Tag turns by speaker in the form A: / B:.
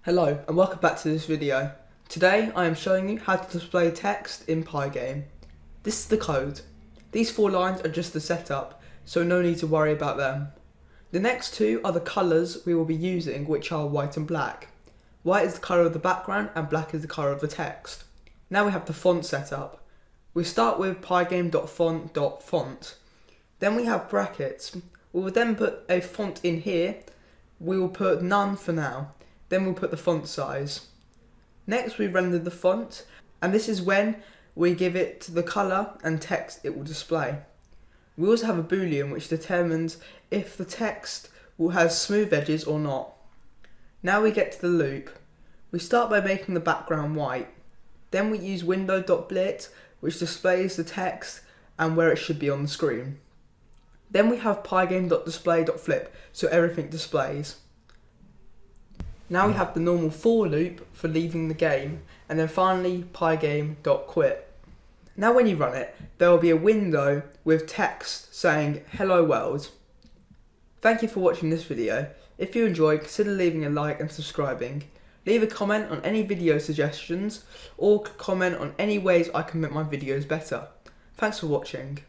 A: Hello and welcome back to this video. Today I am showing you how to display text in Pygame. This is the code. These 4 lines are just the setup, so no need to worry about them. The next 2 are the colours we will be using, which are white and black. White is the colour of the background and black is the colour of the text. Now we have the font setup. We start with pygame.font.font. Then we have brackets. We will then put a font in here. We will put none for now. Then we'll put the font size. Next we render the font, and this is when we give it the colour and text it will display. We also have a boolean which determines if the text has smooth edges or not. Now we get to the loop. We start by making the background white. Then we use window.blit, which displays the text and where it should be on the screen. Then we have pygame.display.flip, so everything displays. Now we have the normal for loop for leaving the game, and then finally pygame.quit. Now when you run it, there will be a window with text saying hello world. Thank you for watching this video. If you enjoyed, consider leaving a like and subscribing. Leave a comment on any video suggestions or comment on any ways I can make my videos better. Thanks for watching.